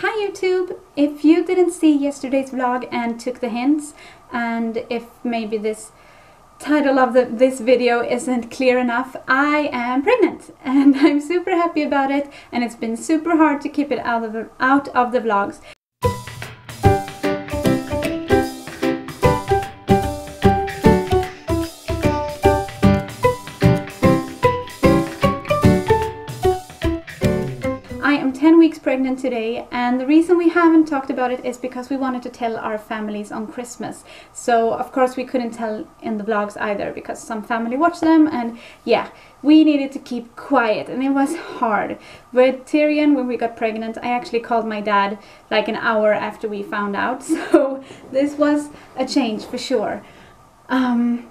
Hi YouTube! If you didn't see yesterday's vlog and took the hints, and if maybe this title of this video isn't clear enough, I am pregnant and I'm super happy about it, and it's been super hard to keep it out of the vlogs. I am 10 weeks pregnant today, and the reason we haven't talked about it is because we wanted to tell our families on Christmas. So of course we couldn't tell in the vlogs either because some family watched them, and yeah, we needed to keep quiet, and it was hard. With Tyrion, when we got pregnant, I actually called my dad like an hour after we found out, so this was a change for sure. Telling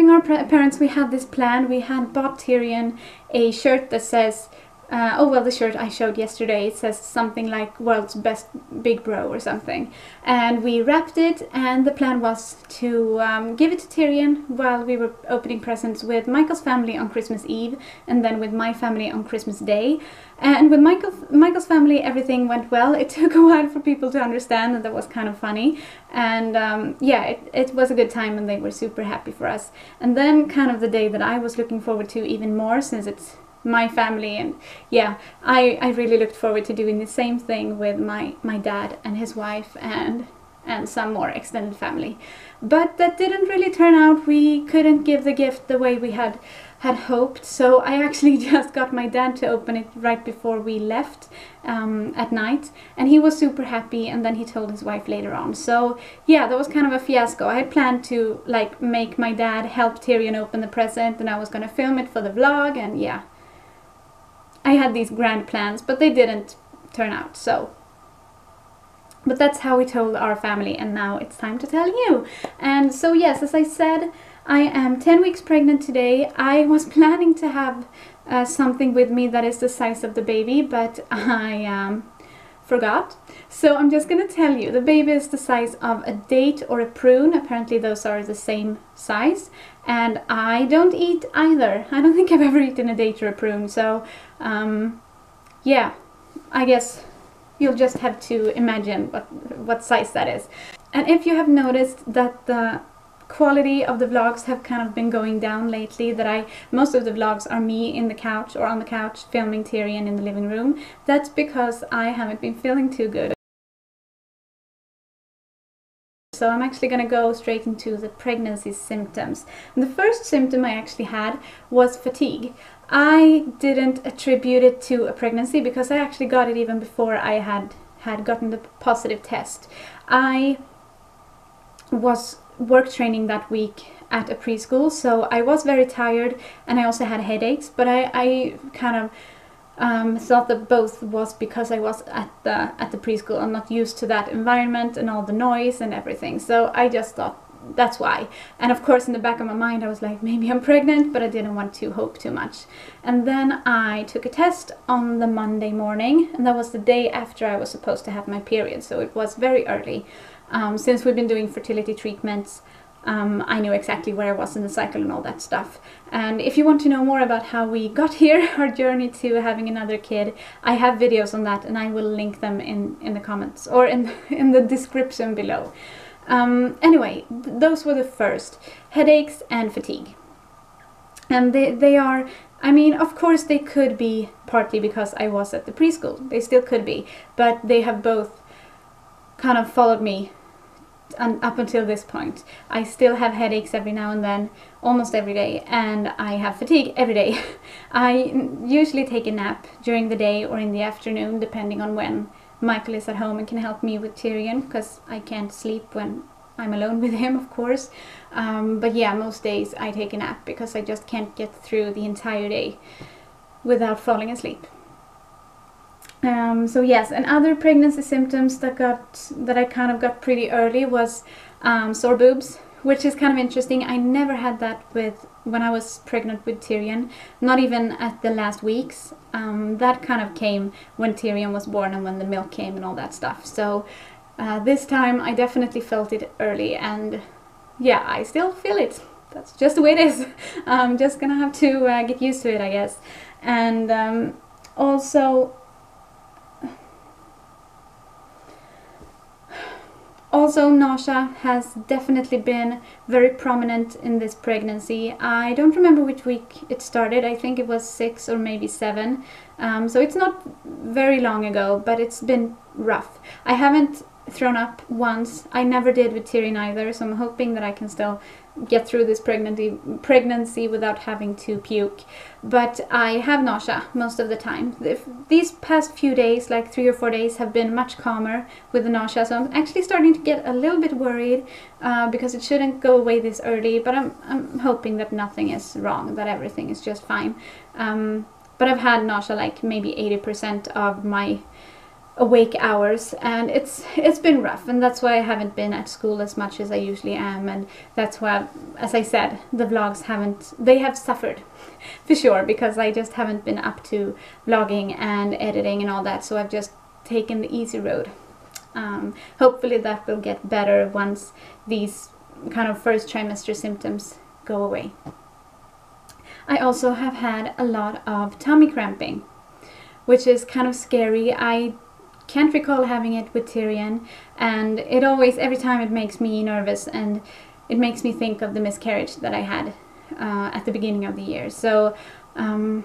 our parents we had this plan. We had bought Tyrion a shirt that says the shirt I showed yesterday, it says something like "World's Best Big Bro" or something, and we wrapped it, and the plan was to give it to Tyrion while we were opening presents with Michael's family on Christmas Eve, and then with my family on Christmas Day. And with Michael's family everything went well. It took a while for people to understand, and that was kind of funny, and yeah, it was a good time and they were super happy for us. And then kind of the day that I was looking forward to even more, since it's my family, and yeah, I really looked forward to doing the same thing with my dad and his wife and some more extended family. But that didn't really turn out. We couldn't give the gift the way we had hoped, so I actually just got my dad to open it right before we left at night, and he was super happy, and then he told his wife later on. So yeah, that was kind of a fiasco. I had planned to like make my dad help Tyrion open the present, and I was gonna film it for the vlog, and yeah, I had these grand plans, but they didn't turn out, so. But that's how we told our family, and now it's time to tell you. And so yes, as I said, I am 10 weeks pregnant today. I was planning to have something with me that is the size of the baby, but I forgot. So I'm just gonna tell you, the baby is the size of a date or a prune. Apparently those are the same size, and I don't eat either. I don't think I've ever eaten a date or a prune, so yeah, I guess you'll just have to imagine what size that is. And if you have noticed that the quality of the vlogs have kind of been going down lately, that most of the vlogs are me in the couch or on the couch filming Tyrion in the living room, that's because I haven't been feeling too good. So I'm actually going to go straight into the pregnancy symptoms. And the first symptom I actually had was fatigue. I didn't attribute it to a pregnancy because I actually got it even before I had gotten the positive test. I was work training that week at a preschool, so I was very tired, and I also had headaches, but I kind of thought that both was because I was at the preschool. I'm not used to that environment and all the noise and everything, so I just thought that's why. And of course in the back of my mind I was like, maybe I'm pregnant, but I didn't want to hope too much. And then I took a test on the Monday morning, and that was the day after I was supposed to have my period, so it was very early. Since we've been doing fertility treatments, I knew exactly where I was in the cycle and all that stuff. And if you want to know more about how we got here, our journey to having another kid, I have videos on that, and I will link them in the comments or in the description below. Anyway, those were the first, headaches and fatigue. And they are, I mean, of course they could be partly because I was at the preschool. They still could be, but they have both kind of followed me up until this point. I still have headaches every now and then, almost every day, and I have fatigue every day. I usually take a nap during the day or in the afternoon, depending on when Michael is at home and can help me with Tyrion, because I can't sleep when I'm alone with him, of course. But yeah, most days I take a nap because I just can't get through the entire day without falling asleep. So yes, and other pregnancy symptoms that I kind of got pretty early was sore boobs, which is kind of interesting. I never had that when I was pregnant with Tyrion, not even at the last weeks. That kind of came when Tyrion was born and when the milk came and all that stuff. So this time I definitely felt it early, and yeah, I still feel it. That's just the way it is. I'm just gonna have to get used to it, I guess. And also Also, nausea has definitely been very prominent in this pregnancy. I don't remember which week it started. I think it was 6 or maybe 7. So it's not very long ago, but it's been rough. I haven't thrown up once. I never did with Tyrion either, so I'm hoping that I can still get through this pregnancy without having to puke. But I have nausea most of the time. These past few days, like 3 or 4 days, have been much calmer with the nausea, so I'm actually starting to get a little bit worried because it shouldn't go away this early, but I'm hoping that nothing is wrong, that everything is just fine. But I've had nausea like maybe 80% of my awake hours, and it's been rough, and that's why I haven't been at school as much as I usually am, and that's why, as I said, the vlogs have suffered for sure, because I just haven't been up to vlogging and editing and all that, so I've just taken the easy road. Hopefully that will get better once these kind of first trimester symptoms go away. I also have had a lot of tummy cramping, which is kind of scary. I can't recall having it with Tyrion, and it always, every time, it makes me nervous, and it makes me think of the miscarriage that I had at the beginning of the year. So I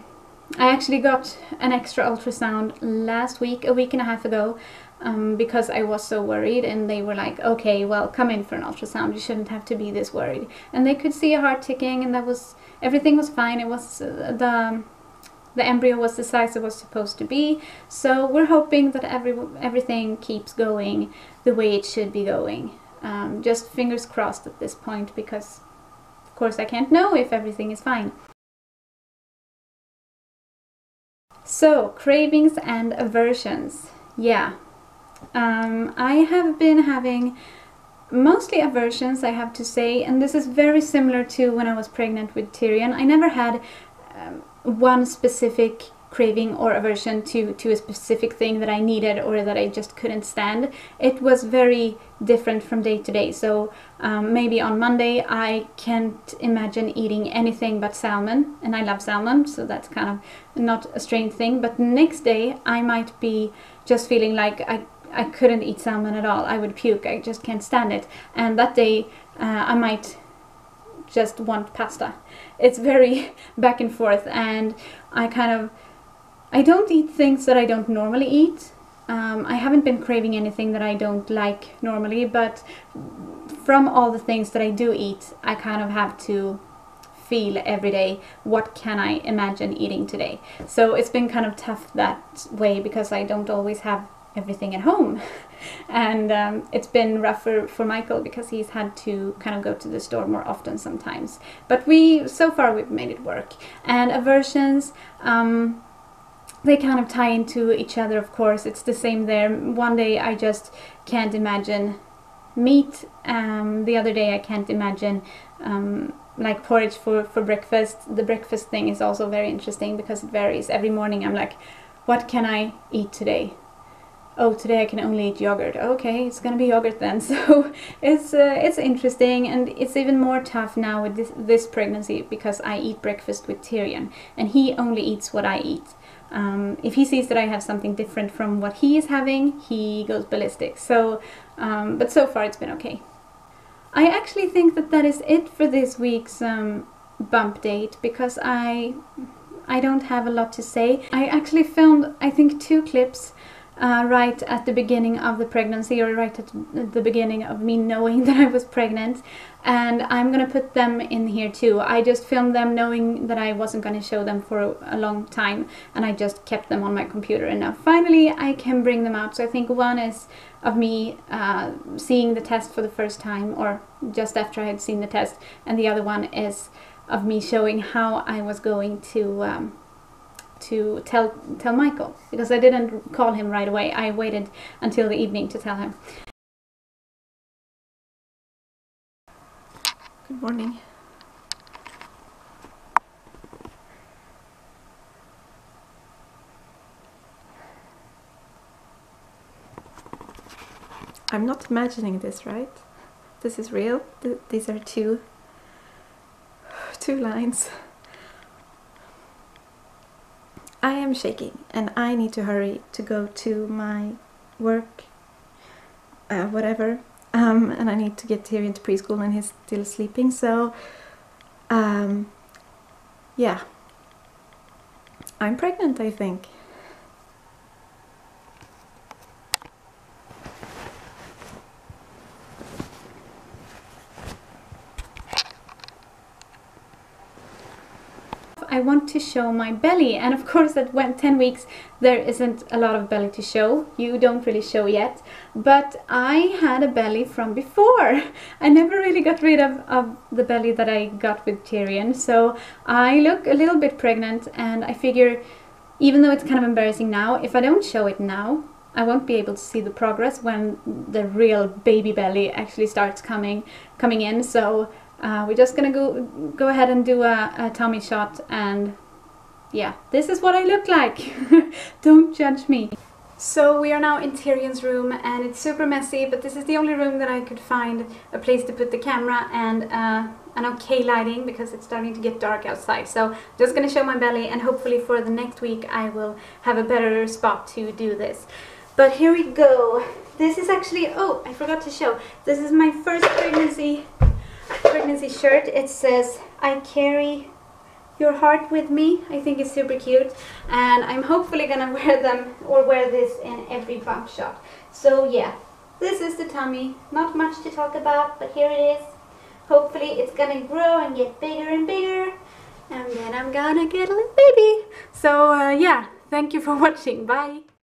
actually got an extra ultrasound last week, a week and a half ago, because I was so worried, and they were like, okay, well, come in for an ultrasound, you shouldn't have to be this worried. And they could see a heart ticking, and everything was fine. It was the embryo was the size it was supposed to be, so we're hoping that everything keeps going the way it should be going. Just fingers crossed at this point, because of course I can't know if everything is fine. So, cravings and aversions. Yeah. I have been having mostly aversions, I have to say, and this is very similar to when I was pregnant with Tyrion. I never had one specific craving or aversion to a specific thing that I needed or that I just couldn't stand. It was very different from day to day. So maybe on Monday I can't imagine eating anything but salmon, and I love salmon, so that's kind of not a strange thing. But the next day I might be just feeling like I couldn't eat salmon at all. I would puke. I just can't stand it. And that day I might just want pasta. It's very back and forth, and I don't eat things that I don't normally eat. I haven't been craving anything that I don't like normally, but from all the things that I do eat, I kind of have to feel every day, what can I imagine eating today? So it's been kind of tough that way, because I don't always have everything at home. And it's been rougher for Michael, because he's had to kind of go to the store more often sometimes. But so far we've made it work. And aversions, they kind of tie into each other, of course. It's the same there. One day I just can't imagine meat. The other day I can't imagine like porridge for breakfast. The breakfast thing is also very interesting, because it varies. Every morning I'm like, what can I eat today? Oh, today I can only eat yogurt. Okay, it's gonna be yogurt then. So it's interesting, and it's even more tough now with this pregnancy, because I eat breakfast with Tyrion, and he only eats what I eat. If he sees that I have something different from what he is having, he goes ballistic. So, but so far it's been okay. I actually think that is it for this week's bump date, because I don't have a lot to say. I actually filmed, I think, 2 clips right at the beginning of the pregnancy, or right at the beginning of me knowing that I was pregnant, and I'm gonna put them in here too. I just filmed them knowing that I wasn't gonna show them for a long time, and I just kept them on my computer, and now finally I can bring them out. So I think one is of me seeing the test for the first time, or just after I had seen the test, and the other one is of me showing how I was going to tell Michael, because I didn't call him right away. I waited until the evening to tell him. Good morning. I'm not imagining this, right? This is real. These are two lines. I am shaking, and I need to hurry to go to my work, whatever. and I need to get Tyrion to preschool and he's still sleeping, so yeah, I'm pregnant, I think. I want to show my belly, and of course at 10 weeks there isn't a lot of belly to show. You don't really show yet, but I had a belly from before. I never really got rid of the belly that I got with Tyrion, so I look a little bit pregnant, and I figure, even though it's kind of embarrassing now, if I don't show it now, I won't be able to see the progress when the real baby belly actually starts coming in. So we're just gonna go ahead and do a tummy shot, and yeah, this is what I look like. Don't judge me. So we are now in Tyrion's room, and it's super messy, but this is the only room that I could find a place to put the camera and an okay lighting, because it's starting to get dark outside. So just gonna show my belly, and hopefully for the next week I will have a better spot to do this. But here we go. This is actually, oh, I forgot to show. This is my first pregnancy shirt. It says, "I carry your heart with me." I think it's super cute, and I'm hopefully gonna wear this in every bump shot. So yeah, this is the tummy. Not much to talk about, but here it is. Hopefully it's gonna grow and get bigger and bigger, and then I'm gonna get a little baby. So yeah, thank you for watching. Bye.